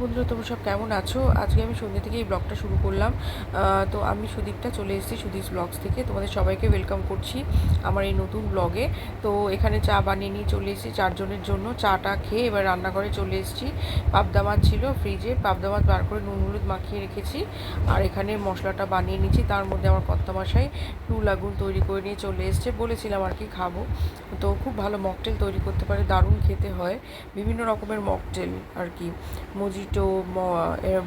বন্ধুরা, তোমরা সব কেমন আছো? আজকে আমি সন্ধ্যে থেকে এই ব্লগটা শুরু করলাম। তো আমি সুদীপটা চলে এসেছি সুদীপ ব্লগস থেকে। তোমাদের সবাইকে ওয়েলকাম করছি আমার এই নতুন ব্লগে। তো এখানে চা বানিয়ে নিয়ে চলে এসেছি 4 জনের জন্য। চাটা খেয়ে এবার রান্নাঘরে চলে এসেছি। পাবদা মাছ ছিল ফ্রিজে, পাবদা মাছ বার করে নুন হলুদ মাখিয়ে রেখেছি। আর এখানে মশলাটা বানিয়ে নিচ্ছি। তার মধ্যে আমার কর্তামশাই ব্লু লাগুন তৈরি করে নিয়ে চলে এসেছে। বলেছিলাম আর কি খাবো। তো খুব ভালো মকটেল তৈরি করতে পারে, দারুণ খেতে হয়। বিভিন্ন রকমের মকটেল আর কি, মজিটো,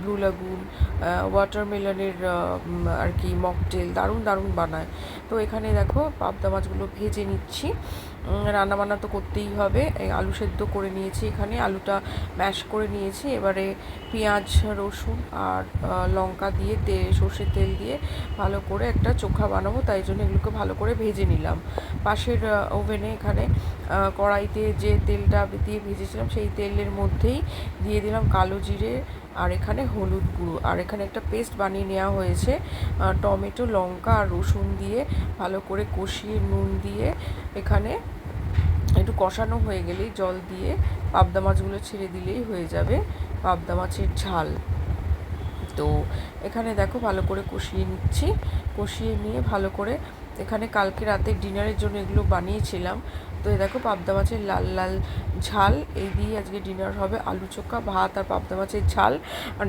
ব্লু লাগুন, ওয়াটারমেলনের আর কি মকটেল দারুণ দারুণ বানায়। তো এখানে দেখো পাবদা মাছগুলো ভেজে নিচ্ছি। রান্নাবান্না তো করতেই হবে। আলু সেদ্ধ করে নিয়েছি, এখানে আলুটা ম্যাশ করে নিয়েছি। এবারে পেঁয়াজ রসুন আর লঙ্কা দিয়ে সর্ষের তেল দিয়ে ভালো করে একটা চোখা বানাবো, তাই জন্য এগুলোকে ভালো করে ভেজে নিলাম। পাশের ওভেনে এখানে কড়াইতে যে তেলটা দিয়ে ভেজেছিলাম সেই তেলের মধ্যেই দিয়ে দিলাম কালো জিরে আর এখানে হলুদ গুঁড়ো। আর এখানে একটা পেস্ট বানিয়ে নেওয়া হয়েছে টমেটো লঙ্কা আর রসুন দিয়ে ভালো করে কষিয়ে নুন দিয়ে এখানে একটু কষানো হয়ে গেলেই জল দিয়ে পাবদা মাছগুলো ছেড়ে দিলেই হয়ে যাবে পাবদা মাছের ঝাল। তো এখানে দেখো ভালো করে কষিয়ে নিচ্ছি। কষিয়ে নিয়ে ভালো করে এখানে কালকে রাতের ডিনারের জন্য এগুলো বানিয়েছিলাম। তো এই দেখো পাবদা মাছের লাল লাল ঝাল, এই দিয়ে আজকে ডিনার হবে। আলু চোখা, ভাত আর পাবদা মাছের ঝাল।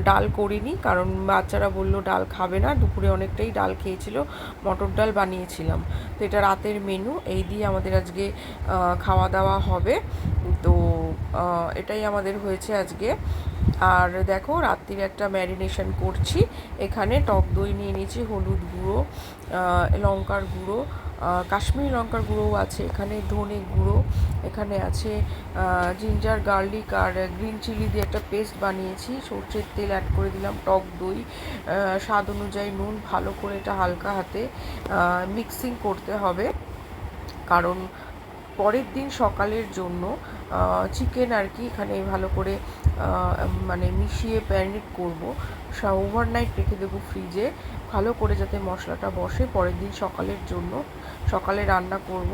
ডাল করিনি কারণ বাচ্চারা বললো ডাল খাবে না, দুপুরে অনেকটাই ডাল খেয়েছিল, মটর ডাল বানিয়েছিলাম। তো এটা রাতের মেনু, এই দিয়ে আমাদের আজকে খাওয়া দাওয়া হবে। তো এটাই আমাদের হয়েছে আজকে। আর দেখো রাত্রির একটা ম্যারিনেশন করছি। এখানে টক দই নিয়ে নিয়েছি, হলুদ গুঁড়ো, লঙ্কার গুঁড়ো, কাশ্মীরি লঙ্কার গুঁড়োও আছে, এখানে ধনে গুঁড়ো, এখানে আছে জিঞ্জার গার্লিক আর গ্রিন চিলি দিয়ে একটা পেস্ট বানিয়েছি। সর্ষের তেল অ্যাড করে দিলাম, টক দই, স্বাদ অনুযায়ী নুন। ভালো করে এটা হালকা হাতে মিক্সিং করতে হবে, কারণ পরের দিন সকালের জন্য চিকেন আর কি এখানে ভালো করে মানে মিশিয়ে ম্যারিনেট করবো। ওভারনাইট রেখে দেবো ফ্রিজে, ভালো করে যাতে মশলাটা বসে। পরের দিন সকালের জন্য সকালে রান্না করব,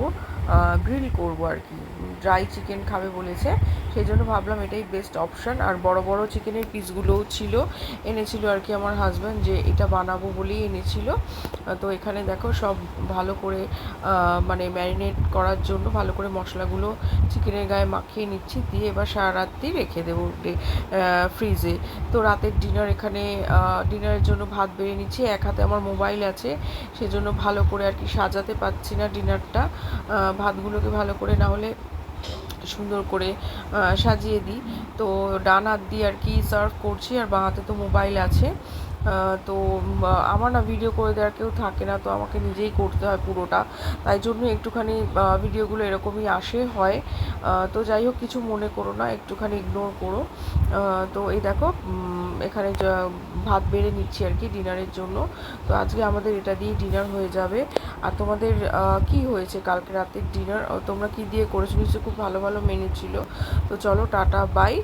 গ্রিল করব আর কি। ড্রাই চিকেন খাবে বলেছে, সেই জন্য ভাবলাম এটাই বেস্ট অপশান। আর বড় বড় চিকেনের পিসগুলোও ছিল, এনেছিল আর কি আমার হাজব্যান্ড, যে এটা বানাবো বলেই এনেছিল। তো এখানে দেখো সব ভালো করে মানে ম্যারিনেট করার জন্য ভালো করে মশলাগুলো চিকেনের গায়ে মাখিয়ে নিচ্ছি, দিয়ে এবার সারা রাত্রি রেখে দেবো ফ্রিজে। তো রাতের ডিনার এখানে ডিনারের জন্য ভাত বেড়ে নিচ্ছি। এক হাতে আমার মোবাইল আছে, সেজন্য ভালো করে আর কি সাজাতে পারছি না ডিনারটা। ভাতগুলোকে ভালো করে না হলে সুন্দর করে সাজিয়ে দিই। তো ডান হাত দিয়ে আর কি সার্ভ করছি, আর বাঁ হাতে তো মোবাইল আছে। তো আমার না ভিডিও করে দেওয়ার কেউ থাকে না, তো আমাকে নিজেই করতে হয় পুরোটা, তাই জন্য একটুখানি ভিডিওগুলো এরকমই হয়। তো যাই হোক, কিছু মনে করো না, একটুখানি ইগনোর করো। তো এই দেখো এখানে ভাত বেড়ে নিচ্ছি আর কি ডিনারের জন্য। তো আজকে আমাদের এটা দিয়ে ডিনার হয়ে যাবে। আর তোমাদের কি হয়েছে কালকে রাতের ডিনার? তোমরা কি দিয়ে করেছো? নিশ্চয়ই খুব ভালো ভালো মেনু ছিল। তো চলো, টাটা, বাই।